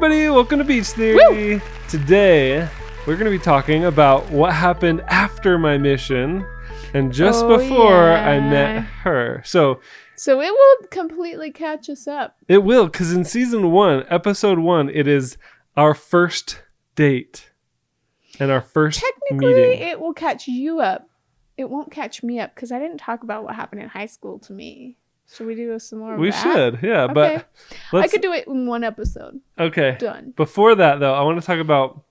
everybody, welcome to Beach Theory. Woo! Today, we're going to be talking about what happened after my mission and just before I met her. So it will completely catch us up. It will, because in season 1, episode 1, it is our first date and our first Technically, meeting. it will catch you up. It won't catch me up because I didn't talk about what happened in high school to me. Should we do some more of that? We should, yeah. Okay. But I could do it in one episode. Okay. Done. Before that, though, I want to talk about...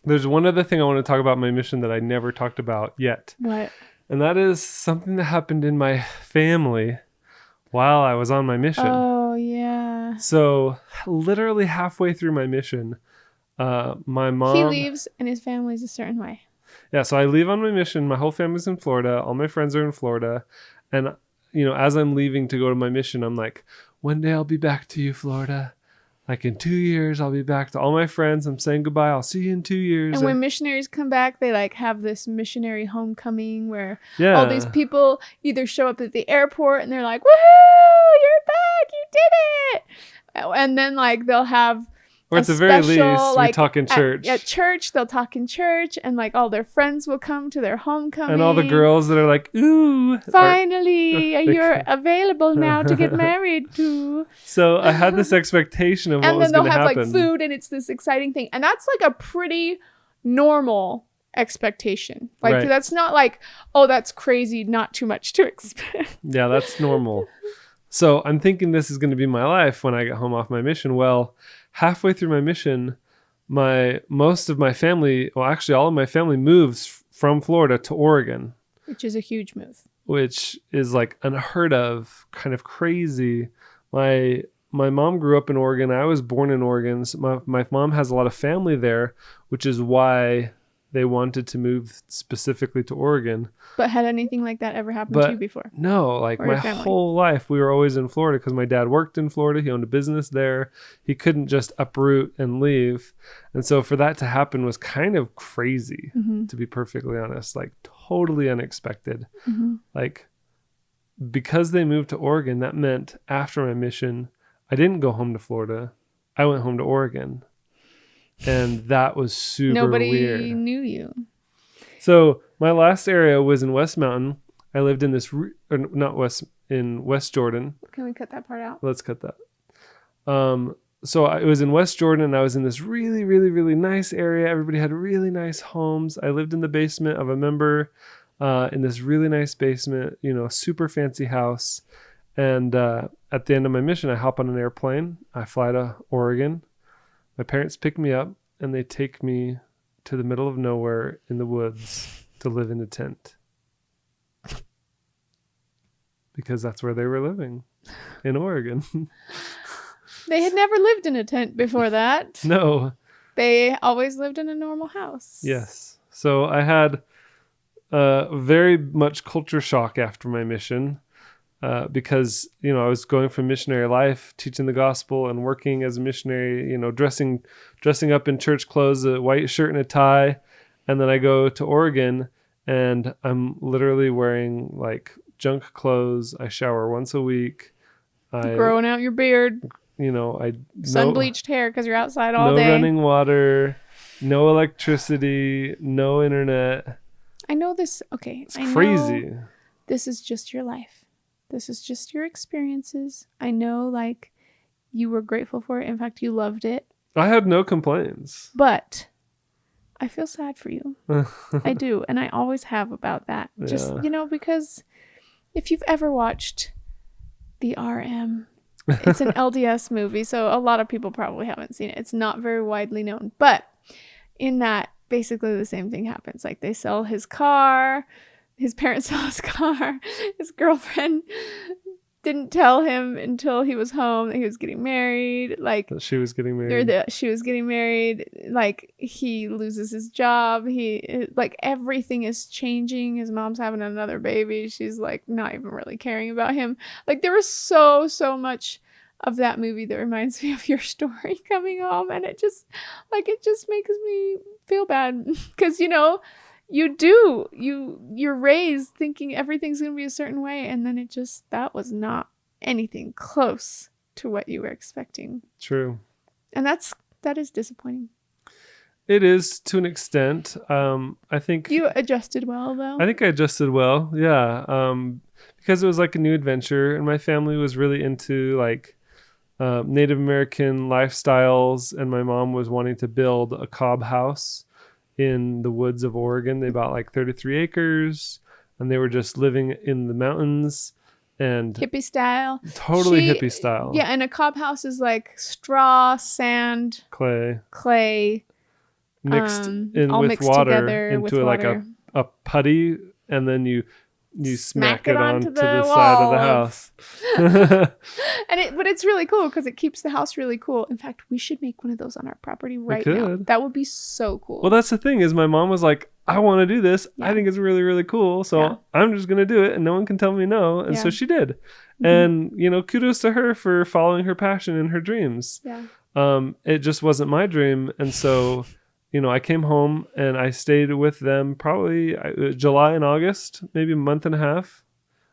There's one other thing I want to talk about my mission that I never talked about yet. What? And that is something that happened in my family while I was on my mission. Oh, yeah. So, literally halfway through my mission, my mom... He leaves and his family's a certain way. Yeah, so I leave on my mission. My whole family's in Florida. All my friends are in Florida. And, you know, as I'm leaving to go to my mission, I'm like, one day I'll be back to you, Florida. Like in 2 years, I'll be back to all my friends. I'm saying goodbye. I'll see you in 2 years. And when missionaries come back, they like have this missionary homecoming where Yeah. all these people either show up at the airport and they're like, woohoo, you're back, you did it. And then like they'll have Or at the very least, like, we talk in church. At church, they'll talk in church, and like all their friends will come to their homecoming. And all the girls that are like, ooh. Finally, you're available now to get married to. So I had this expectation of what was going to happen. And then they'll have like food, and it's this exciting thing. And that's like a pretty normal expectation. Like Right. That's not like, oh, that's crazy, not too much to expect. Yeah, that's normal. So I'm thinking this is going to be my life when I get home off my mission. Well, halfway through my mission, most of my family, well, actually all of my family moves from Florida to Oregon. Which is a huge move. Which is like unheard of, kind of crazy. My mom grew up in Oregon. I was born in Oregon. So my mom has a lot of family there, which is why they wanted to move specifically to Oregon. But had anything like that ever happened to you before? No, like my whole life we were always in Florida because my dad worked in Florida. He owned a business there. He couldn't just uproot and leave. And so for that to happen was kind of crazy, to be perfectly honest, like totally unexpected. Like because they moved to Oregon, that meant after my mission, I didn't go home to Florida. I went home to Oregon. And that was super weird. Nobody knew you. So my last area was in West Mountain. I lived in this, in West Jordan. Can we cut that part out? Let's cut that. So it was in West Jordan, and I was in this really, really, really nice area. Everybody had really nice homes. I lived in the basement of a member in this really nice basement, you know, super fancy house. And at the end of my mission, I hop on an airplane. I fly to Oregon. My parents pick me up, and they take me to the middle of nowhere in the woods to live in a tent. Because that's where they were living, in Oregon. They had never lived in a tent before that. No. They always lived in a normal house. Yes. So I had very much culture shock after my mission. Because, you know, I was going from missionary life, teaching the gospel and working as a missionary, you know, dressing up in church clothes, a white shirt and a tie. And then I go to Oregon and I'm literally wearing like junk clothes. I shower once a week. Growing out your beard. You know, sun-bleached hair because you're outside all day. No running water, no electricity, no internet. I know this. Okay. It's crazy. This is just your life. This is just your experiences. I know, like, you were grateful for it. In fact, you loved it. I had no complaints. But I feel sad for you. I do. And I always have about that. Yeah. Just, you know, because if you've ever watched The RM, it's an LDS movie. So a lot of people probably haven't seen it. It's not very widely known. But in that, basically the same thing happens. Like, they sell his car. His parents saw his car. His girlfriend didn't tell him until he was home that he was getting married. Like that she was getting married. Or that she was getting married. Like he loses his job. Like everything is changing. His mom's having another baby. She's like not even really caring about him. Like there was so much of that movie that reminds me of your story coming home, and it just makes me feel bad because you know. You're raised thinking everything's going to be a certain way. And then that was not anything close to what you were expecting. True. And that's That is disappointing. It is to an extent. I think You adjusted well, though. I think I adjusted well. Yeah. Because it was like a new adventure, and my family was really into like Native American lifestyles, and my mom was wanting to build a cob house in the woods of Oregon. They bought like 33 acres, and they were just living in the mountains and Hippie style. totally hippie style. Yeah, and a cob house is like straw, sand, clay, mixed in all with mixed water together into with like water. a putty, and then you smack it onto the wall side of the house. But it's really cool because it keeps the house really cool. In fact, we should make one of those on our property right now. That would be so cool. Well, that's the thing is my mom was like, I want to do this. Yeah. I think it's really, really cool. So I'm just going to do it and no one can tell me no. And so she did. Mm-hmm. And, kudos to her for following her passion and her dreams. Yeah. It just wasn't my dream. And so, I came home and I stayed with them probably July and August, maybe a month and a half.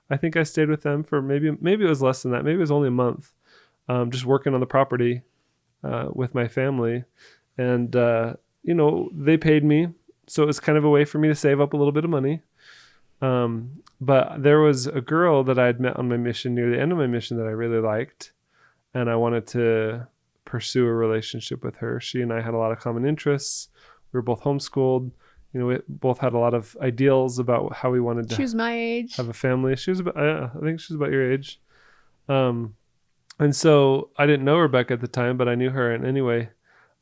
I think I stayed with them for maybe it was less than that. Maybe it was only a month, just working on the property with my family. And, they paid me. So it was kind of a way for me to save up a little bit of money. But there was a girl that I had met on my mission near the end of my mission that I really liked. And I wanted to pursue a relationship with her. She and I had a lot of common interests. We were both homeschooled. We both had a lot of ideals about how we wanted to. She was my age. Have a family. She was about, I think she was about your age. And so I didn't know Rebecca at the time, but I knew her. And anyway,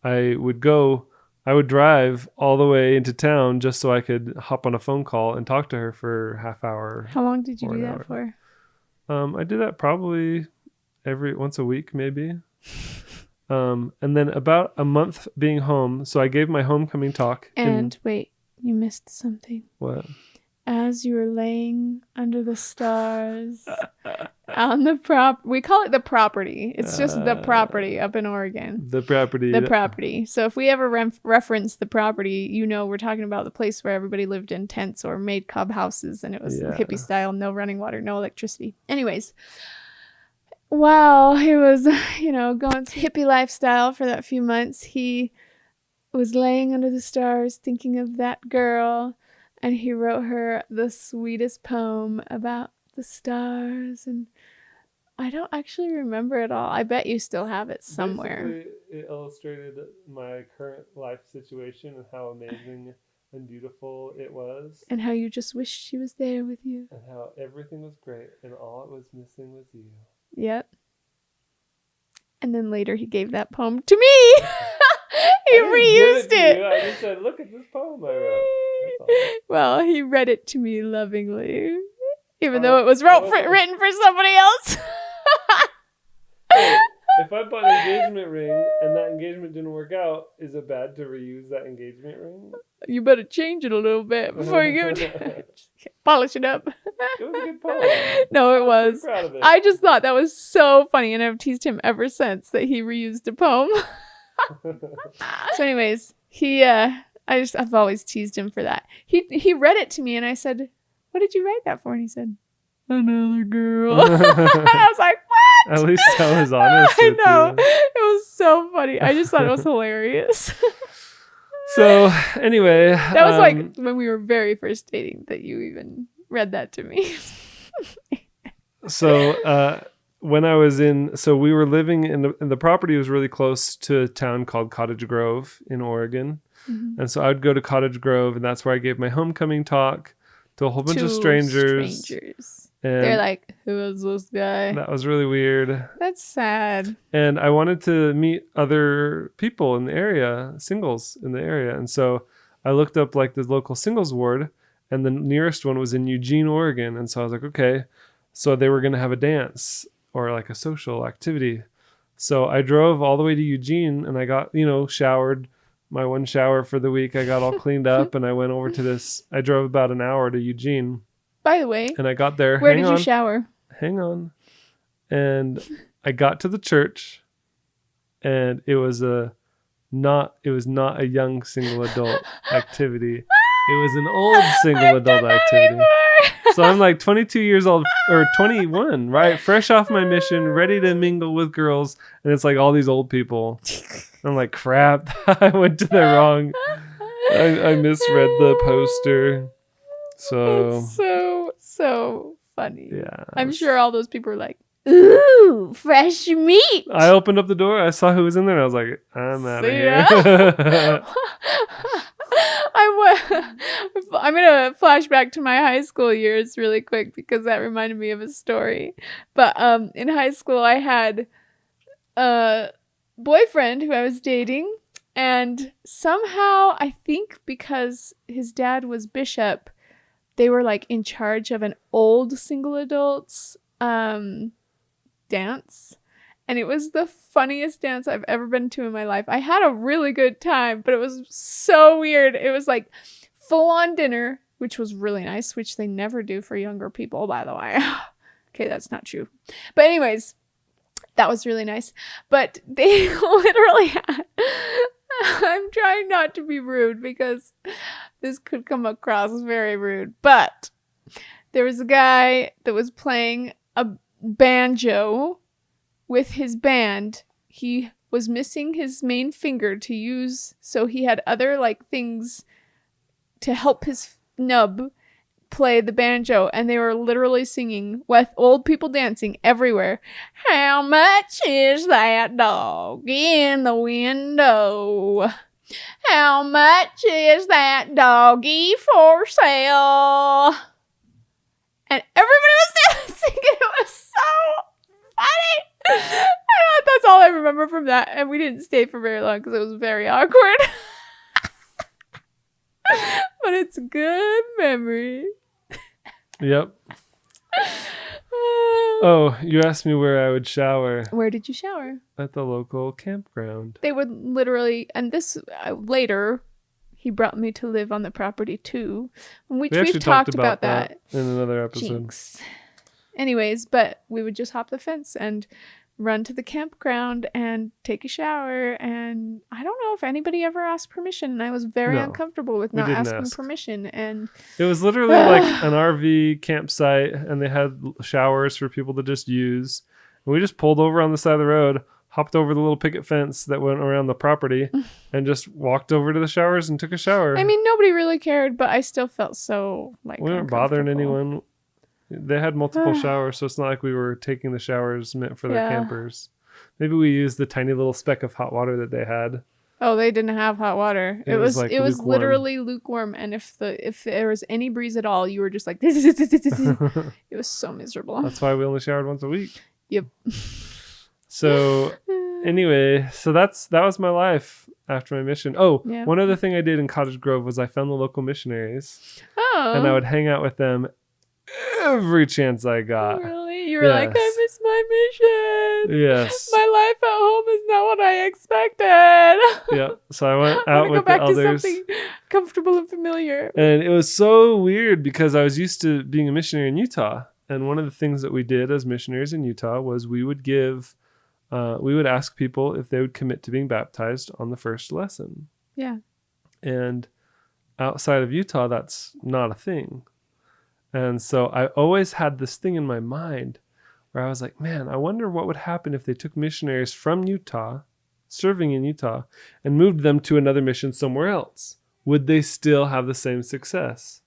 I would drive all the way into town just so I could hop on a phone call and talk to her for a half hour. How long did you do that for? I did that probably once a week, maybe. And then about a month being home, so I gave my homecoming talk. And wait, you missed something. What? As you were laying under the stars on we call it the property. It's just the property up in Oregon. The property. The property. So if we ever reference the property, we're talking about the place where everybody lived in tents or made cob houses, and it was hippie style, no running water, no electricity. Anyways, while he was, going through hippie lifestyle for that few months, he was laying under the stars thinking of that girl. And he wrote her the sweetest poem about the stars. And I don't actually remember it all. I bet you still have it somewhere. Basically, it illustrated my current life situation and how amazing and beautiful it was. And how you just wished she was there with you. And how everything was great and all it was missing was you. Yep. And then later he gave that poem to me. He reused it. I just said, look at this poem I wrote. Well, he read it to me lovingly, even though it was written for somebody else. Hey, if I bought an engagement ring and that engagement didn't work out, is it bad to reuse that engagement ring? You better change it a little bit before you give it. Polish it up. It was a good poem. No, it was. I'm proud of it. I just thought that was so funny, and I've teased him ever since that he reused a poem. So anyways, I've always teased him for that. He read it to me and I said, "What did you write that for?" And he said, "Another girl." I was like, "What?" At least I was honest I with know. you. It was so funny. I just thought it was hilarious. So anyway, that was like when we were very first dating that you even read that to me. So when I was we were living in the property was really close to a town called Cottage Grove in Oregon. Mm-hmm. And so I would go to Cottage Grove, and that's where I gave my homecoming talk to a whole bunch of strangers. And they're like, who is this guy? That was really weird. That's sad. And I wanted to meet other people in the area, singles in the area. And so I looked up like the local singles ward, and the nearest one was in Eugene, Oregon. And so I was like, okay. So they were going to have a dance or like a social activity. So I drove all the way to Eugene, and I got, showered. My one shower for the week, I got all cleaned up, and I went over to this. I drove about an hour to Eugene. By the way, and I got there. Where did you shower? Hang on. And I got to the church, and it was not a young single adult activity. It was an old single adult activity. So I'm like 22 years old or 21, right? Fresh off my mission, ready to mingle with girls, and it's like all these old people. I'm like, crap, I went to the wrong. I misread the poster. So It's so funny. yeah, I'm sure all those people were like, ooh, fresh meat. I opened up the door. I saw who was in there. And I was like, I'm out of See here. ya. I'm gonna flash back to my high school years really quick because that reminded me of a story. But in high school, I had a boyfriend who I was dating, and somehow I think because his dad was bishop, they were like in charge of an old single adults dance. And it was the funniest dance I've ever been to in my life. I had a really good time, but it was so weird. It was like full on dinner, which was really nice, which they never do for younger people, by the way. Okay, that's not true. But anyways, that was really nice. But they literally had... I'm trying not to be rude because this could come across very rude. But there was a guy that was playing a banjo with his band. He was missing his main finger to use, so he had other like things to help his nub play the banjo, and they were literally singing with old people dancing everywhere. How much is that dog in the window? How much is that doggy for sale? And everybody was dancing. It was so funny. That's all I remember from that. And we didn't stay for very long because it was very awkward. But it's a good memory. Yep. Oh, you asked me where I would shower. Where did you shower? At the local campground. They would literally, and this later, he brought me to live on the property too. We've talked about that in another episode. Jinx. Anyways, but we would just hop the fence and run to the campground and take a shower. And I don't know if anybody ever asked permission. And I was very uncomfortable with not asking permission. And it was literally like an RV campsite, and they had showers for people to just use. And we just pulled over on the side of the road, hopped over the little picket fence that went around the property, and just walked over to the showers and took a shower. I mean, nobody really cared, but I still felt so like we weren't bothering anyone. They had multiple showers, so it's not like we were taking the showers meant for the campers. Maybe we used the tiny little speck of hot water that they had. Oh, they didn't have hot water. It was literally lukewarm, and if there was any breeze at all, you were just like it was so miserable. That's why we only showered once a week. Yep. So anyway, that was my life after my mission. One other thing I did in Cottage Grove was I found the local missionaries. Oh. And I would hang out with them every chance I got. Really? You were like, I miss my mission. Yes. My life at home is not what I expected. Yeah. So I went out with the elders. To something comfortable and familiar. And it was so weird because I was used to being a missionary in Utah. And one of the things that we did as missionaries in Utah was we would ask people if they would commit to being baptized on the first lesson. Yeah. And outside of Utah, that's not a thing. And so I always had this thing in my mind where I was like, man, I wonder what would happen if they took missionaries from Utah, serving in Utah, and moved them to another mission somewhere else. Would they still have the same success?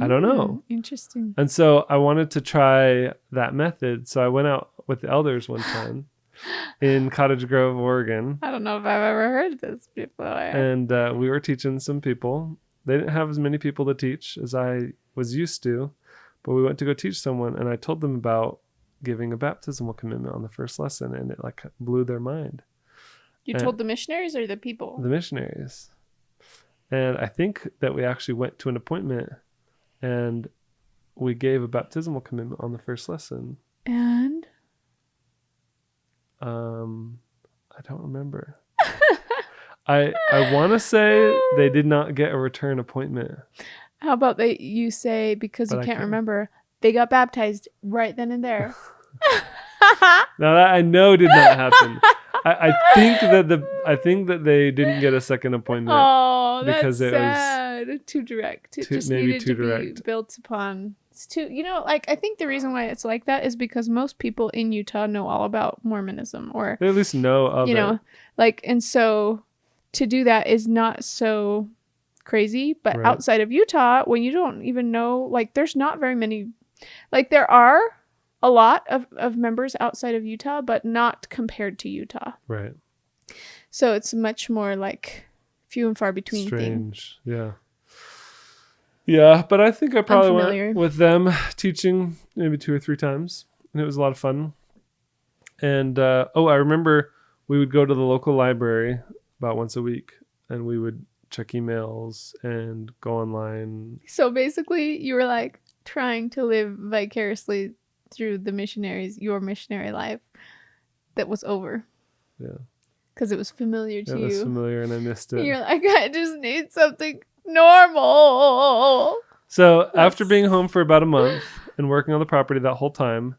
I don't know. Interesting. And so I wanted to try that method. So I went out with the elders one time in Cottage Grove, Oregon. I don't know if I've ever heard this before. And we were teaching some people. They didn't have as many people to teach as I was used to, but we went to go teach someone, and I told them about giving a baptismal commitment on the first lesson, and it like blew their mind. You told the missionaries or the people? The missionaries. And I think that we actually went to an appointment and we gave a baptismal commitment on the first lesson. And? I don't remember. I want to say they did not get a return appointment. How about you say, because you can't remember, they got baptized right then and there. Now that I know did not happen. I think that they didn't get a second appointment. Oh, that's sad. too direct. It Too- just maybe needed too to direct. be built upon. It's too, like I think the reason why it's like that is because most people in Utah know all about Mormonism, or They at least know of it. like, and so to do that is not so crazy. But Right. outside of Utah, when you don't even know, like, there's not very many. Like, there are a lot of members outside of Utah, but not compared to Utah. Right. So it's much more like few and far between thing. Strange. Yeah. Yeah, but I think I probably Unfamiliar. went with them teaching maybe 2 or 3 times, and it was a lot of fun. And I remember we would go to the local library about once a week, and we would check emails and go online. So basically, you were like trying to live vicariously through your missionary life that was over. Yeah. Because it was familiar to It you. was familiar, and I missed it. You're like, I just need something normal. So after being home for about a month and working on the property that whole time,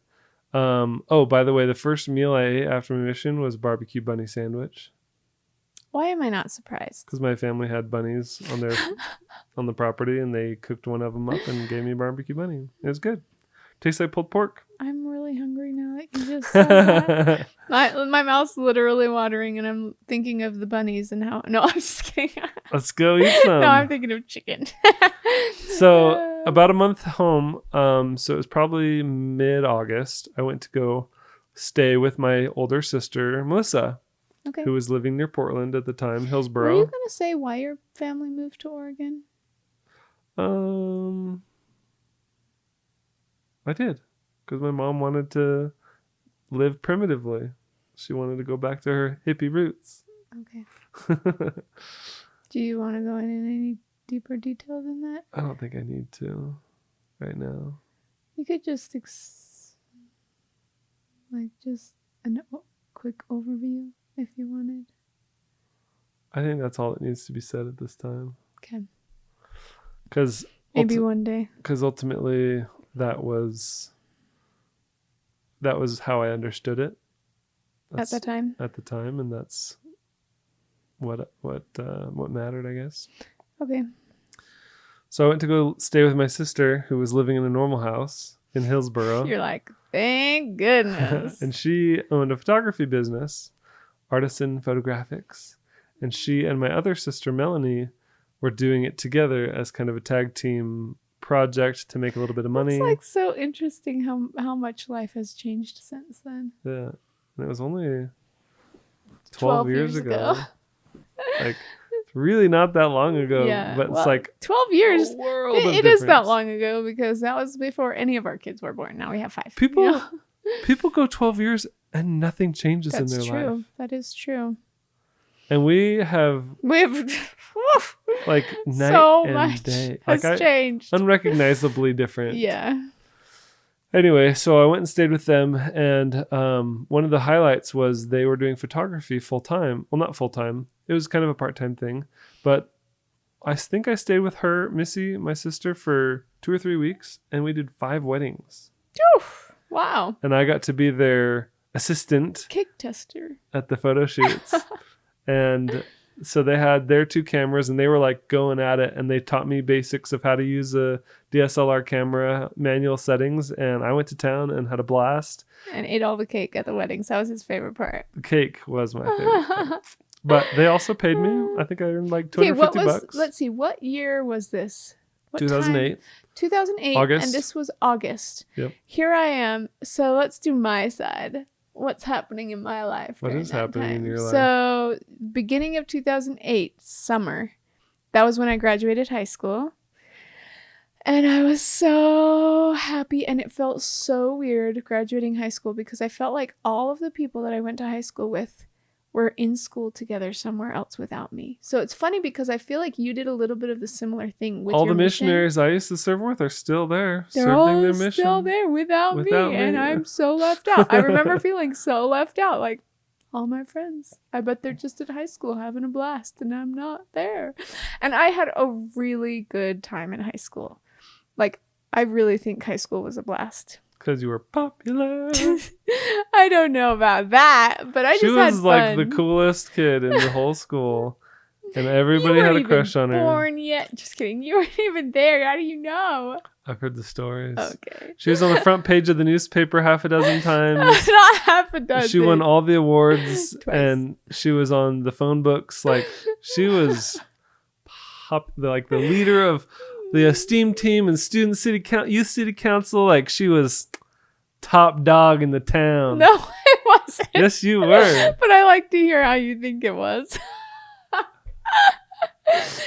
by the way, the first meal I ate after my mission was a barbecue bunny sandwich Why am I not surprised? because my family had bunnies on the property, and they cooked one of them up and gave me a barbecue bunny. It was good. Tastes like pulled pork. I'm really hungry now that you just said that. My mouth's literally watering, and I'm thinking of the bunnies and how. No, I'm just kidding. Let's go eat some. No, I'm thinking of chicken. So about a month home, so it was probably mid-August, I went to go stay with my older sister, Melissa, Okay. who was living near Portland at the time, Were Hillsboro. you gonna say why your family moved to Oregon? I did, because my mom wanted to live primitively. She wanted to go back to her hippie roots. Okay. Do you want to go into any deeper detail than that? I don't think I need to right now. You could just just a quick overview if you wanted. I think that's all that needs to be said at this time. Okay. Because Maybe one day. ultimately that was how I understood it At the time. At the time, and that's what mattered, I guess. Okay. So I went to go stay with my sister, who was living in a normal house in Hillsboro. You're like, thank goodness. And she owned a photography business, Artisan Photographics. And she and my other sister, Melanie, were doing it together as kind of a tag team project to make a little bit of money. It's like so interesting how much life has changed since then. Yeah. And it was only 12 years ago. Like, it's really not that long ago. Yeah, But well, it's like 12 years. a world of It is that difference. long ago because that was before any of our kids were born. Now we have 5. People go 12 years and nothing changes That's in their true. life. That is true. And we have like night so and much day. has changed. Unrecognizably different. Yeah. Anyway, so I went and stayed with them, and one of the highlights was they were doing photography full time. Well, not full time. It was kind of a part-time thing, but I think I stayed with her, Missy, my sister, for 2 or 3 weeks, and we did 5 weddings. Oof. Wow. And I got to be their assistant Cake tester. at the photo shoots. And so they had their 2 cameras, and they were like going at it, and they taught me basics of how to use a DSLR camera, manual settings, and I went to town and had a blast. And ate all the cake at the weddings. That was his favorite part. The cake was my favorite part. But they also paid me. I think I earned like $250. Let's see, what year was this? What 2008. time? 2008. August. And this was August. Yep. Here I am. So let's do my side. What's happening in my life? What during is that happening in time? your life? So beginning of 2008, summer. That was when I graduated high school. And I was so happy, and it felt so weird graduating high school because I felt like all of the people that I went to high school with were in school together somewhere else without me. So it's funny because I feel like you did a little bit of the similar thing with all your the mission. missionaries I used to serve with are still there, They're serving all their mission. still there without me, me. and I'm so left out. I remember feeling so left out, like all my friends. I bet they're just at high school having a blast, and I'm not there. And I had a really good time in high school. Like, I really think high school was a blast. Because you were popular. I don't know about that, but I She just had was fun. like the coolest kid in the whole school. And everybody had a crush on her. Born yet? Just kidding. You weren't even there. How do you know? I've heard the stories. Okay. She was on the front page of the newspaper half a dozen times. Not half a dozen. She won all the awards. Twice. And she was on the phone books. Like, she was the leader of the esteem team and youth city council. Like, she was top dog in the town. No, it wasn't. Yes, you were. But I like to hear how you think it was.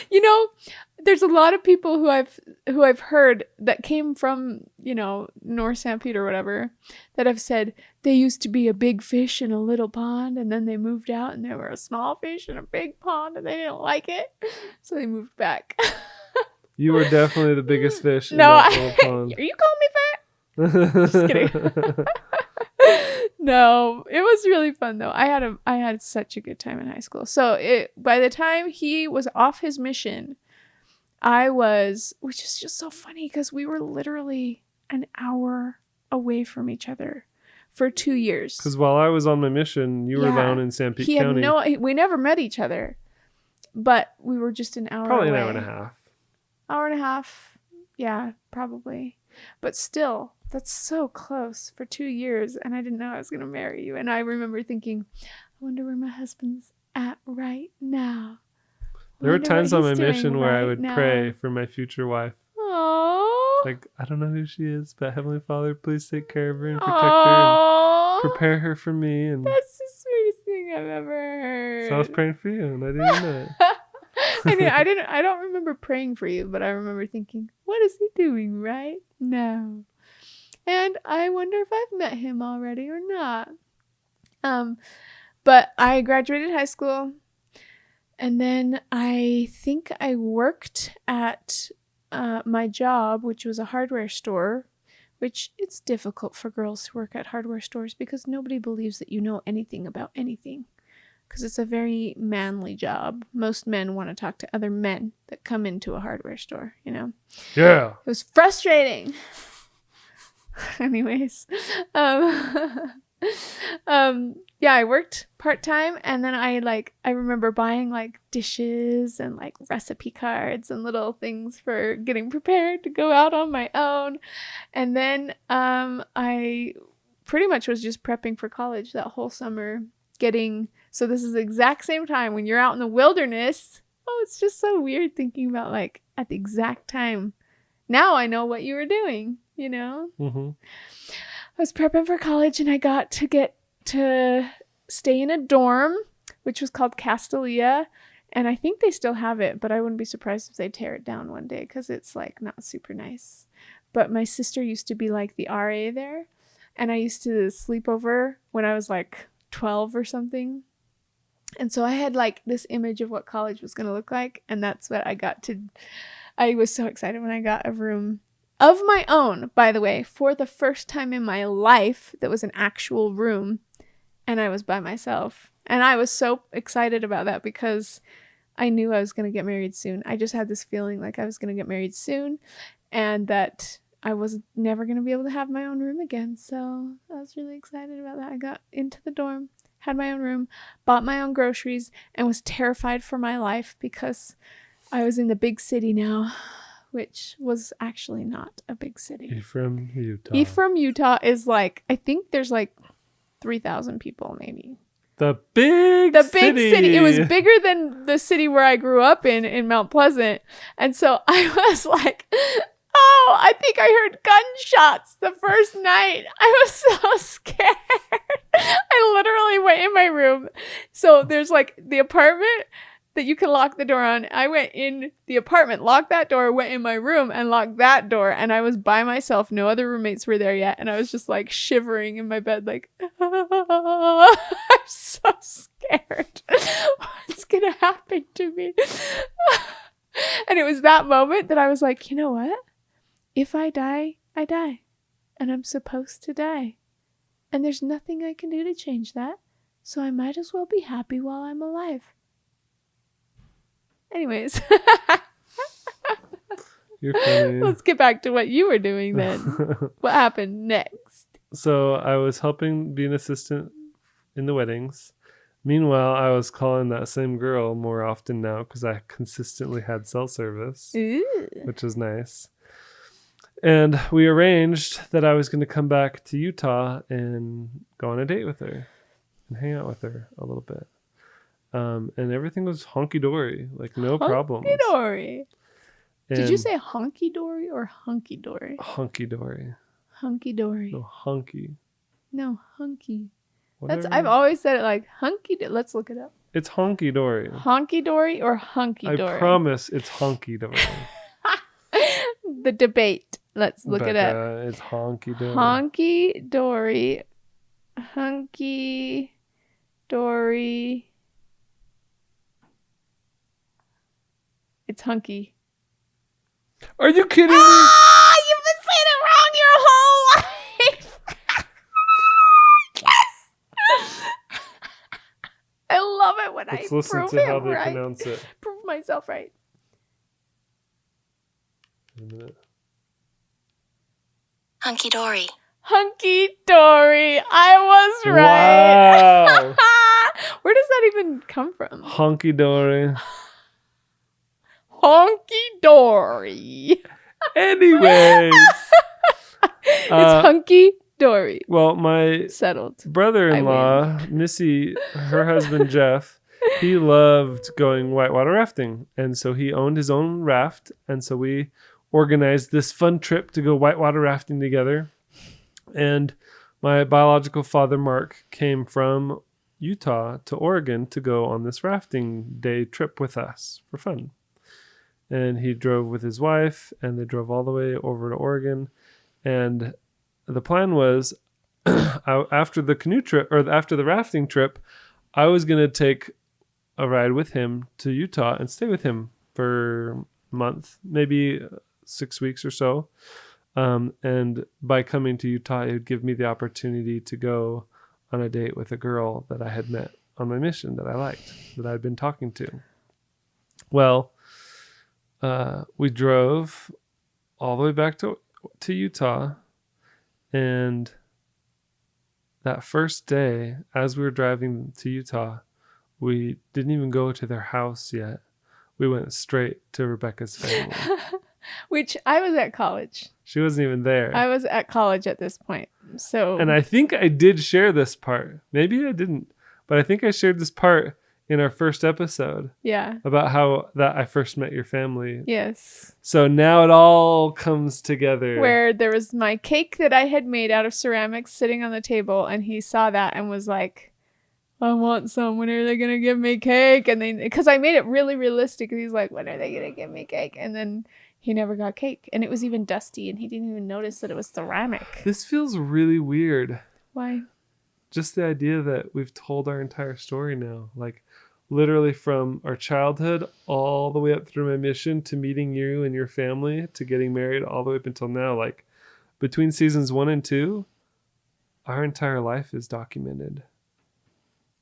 You know, there's a lot of people who I've heard that came from, you know, North St. Pete or whatever, that have said they used to be a big fish in a little pond, and then they moved out and they were a small fish in a big pond, and they didn't like it, so they moved back. You were definitely the biggest fish in No, that little pond. Are you calling me fat? Just kidding. No, it was really fun though. I had such a good time in high school. So by the time he was off his mission, which is just so funny because we were literally an hour away from each other for 2 years. Because while I was on my mission, you were down in St. Pete County. We never met each other, but we were just an hour Probably away. an hour and a half. Hour and a half. Yeah, probably. But still, that's so close for 2 years, and I didn't know I was going to marry you. And I remember thinking, I wonder where my husband's at right now. There were times on my mission where I would pray for my future wife. Aww. Like, I don't know who she is, but Heavenly Father, please take care of her and protect her and prepare her for me. And that's the sweetest thing I've ever heard. So I was praying for you, and I didn't know it. I don't remember praying for you, but I remember thinking, what is he doing right now? And I wonder if I've met him already or not. But I graduated high school, and then I think I worked at my job, which was a hardware store, which it's difficult for girls to work at hardware stores because nobody believes that you know anything about anything. Because it's a very manly job. Most men want to talk to other men that come into a hardware store, you know? Yeah. It was frustrating. Anyways. Yeah, I worked part-time, and then I remember buying like dishes and like recipe cards and little things for getting prepared to go out on my own. And then I pretty much was just prepping for college that whole summer, so this is the exact same time when you're out in the wilderness. Oh, it's just so weird thinking about like at the exact time. Now I know what you were doing, you know? Mm-hmm. I was prepping for college, and I got to stay in a dorm, which was called Castelia. And I think they still have it, but I wouldn't be surprised if they tear it down one day because it's like not super nice. But my sister used to be like the RA there, and I used to sleep over when I was like 12 or something. And so I had like this image of what college was going to look like, and that's what I was so excited when I got a room of my own, by the way, for the first time in my life that was an actual room, and I was by myself. And I was so excited about that because I knew I was going to get married soon. I just had this feeling like I was going to get married soon, and that I was never going to be able to have my own room again. So I was really excited about that. I got into the dorm, had my own room, bought my own groceries, and was terrified for my life because I was in the big city now, which was actually not a big city. Ephraim, Utah. Ephraim, Utah is like, I think there's like 3,000 people maybe. The big city. It was bigger than the city where I grew up in Mount Pleasant. And so I was like, oh, I think I heard gunshots the first night. I was so scared. I literally went in my room. So there's like the apartment that you can lock the door on. I went in the apartment, locked that door, went in my room and locked that door. And I was by myself. No other roommates were there yet. And I was just like shivering in my bed, like, I'm so scared. What's going to happen to me? And it was that moment that I was like, you know what? If I die, I die. And I'm supposed to die. And there's nothing I can do to change that. So I might as well be happy while I'm alive. Anyways. You're funny. Let's get back to what you were doing then. What happened next? So I was helping be an assistant in the weddings. Meanwhile, I was calling that same girl more often now because I consistently had cell service, Ooh. which was nice. And we arranged that I was going to come back to Utah and go on a date with her and hang out with her a little bit. And everything was honky-dory, like no problems. Honky-dory. Did you And say honky-dory or hunky-dory? honky-dory? Hunky-dory. No, hunky. No, hunky. Whatever. I've always said it like hunky. Let's look it up. It's honky-dory. Honky-dory or hunky-dory? I promise it's honky-dory. The debate. Let's look it up. It's honky-dory. Honky-dory. Hunky-dory. It's hunky. Are you kidding me? Ah, you've been saying it wrong your whole life. Yes. I love it when Let's I listen prove to it how they right. pronounce it. Prove myself right. Wait a minute. Hunky dory. Hunky dory. I was right. Wow. Where does that even come from? Honky-dory. Honky dory. Anyways. It's hunky dory. Well, my Settled. brother-in-law, Missy, her husband Jeff, he loved going whitewater rafting. And so he owned his own raft. And so we organized this fun trip to go whitewater rafting together. And my biological father, Mark, came from Utah to Oregon to go on this rafting day trip with us for fun. And he drove with his wife, and they drove all the way over to Oregon. And the plan was, after the canoe trip, or after the rafting trip, I was going to take a ride with him to Utah and stay with him for a month, maybe 6 weeks or so. And by coming to Utah, it would give me the opportunity to go on a date with a girl that I had met on my mission that I liked, that I'd been talking to. Well, we drove all the way back to Utah, and that first day, as we were driving to Utah, we didn't even go to their house yet. We went straight to Rebecca's family. Which I was at college. She wasn't even there. I was at college at this point. So And I think I did share this part. Maybe I didn't, but I think I shared this part in our first episode. Yeah. About how that I first met your family. Yes. So now it all comes together. Where there was my cake that I had made out of ceramics sitting on the table, and he saw that and was like, I want some. When are they going to give me cake? And then, because I made it really realistic, he's like, when are they going to give me cake? And then he never got cake. And it was even dusty, and he didn't even notice that it was ceramic. This feels really weird. Why? Just the idea that we've told our entire story now. Like, literally from our childhood all the way up through my mission to meeting you and your family to getting married all the way up until now. Like, between seasons 1 and 2, our entire life is documented.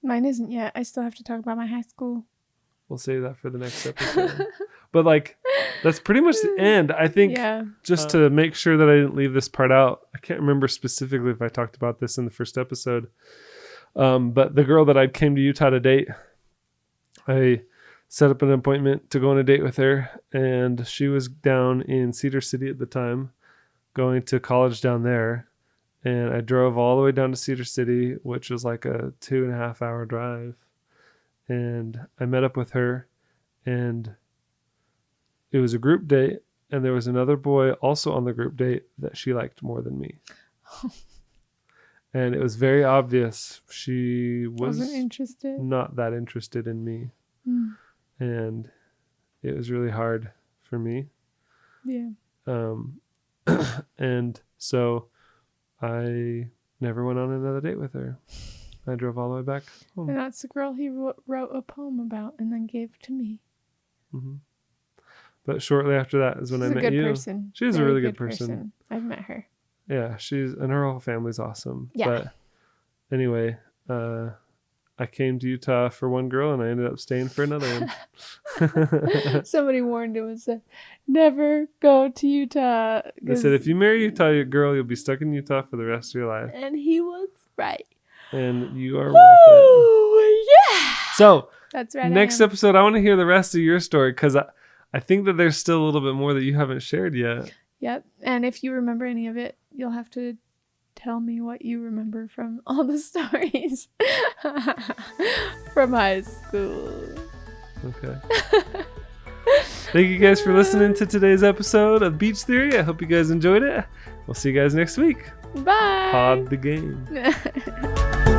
Mine isn't yet. I still have to talk about my high school. We'll save that for the next episode. But like, that's pretty much the end. I think just to make sure that I didn't leave this part out, I can't remember specifically if I talked about this in the first episode. But the girl that I came to Utah to date, I set up an appointment to go on a date with her, and she was down in Cedar City at the time, going to college down there. And I drove all the way down to Cedar City, which was like a 2.5 hour drive. And I met up with her, and it was a group date, and there was another boy also on the group date that she liked more than me. And it was very obvious she wasn't interested. Not that interested in me. And it was really hard for me. Yeah. And so I never went on another date with her. I drove all the way back home. And that's the girl he wrote a poem about and then gave to me. Mm-hmm. But shortly after that is when I met you. She's a good person. She's a really good person. I've met her. Yeah, and her whole family's awesome. Yeah. But anyway, I came to Utah for one girl, and I ended up staying for another one. Somebody warned him and said, never go to Utah. They said, if you marry a Utah girl, you'll be stuck in Utah for the rest of your life. And he was right. And you are worth it. Oh, So That's right. next episode, I want to hear the rest of your story because I think that there's still a little bit more that you haven't shared yet. Yep. And if you remember any of it, you'll have to tell me what you remember from all the stories from high school. Okay. Thank you guys for listening to today's episode of Beach Theory. I hope you guys enjoyed it. We'll see you guys next week. Bye. Pod the game.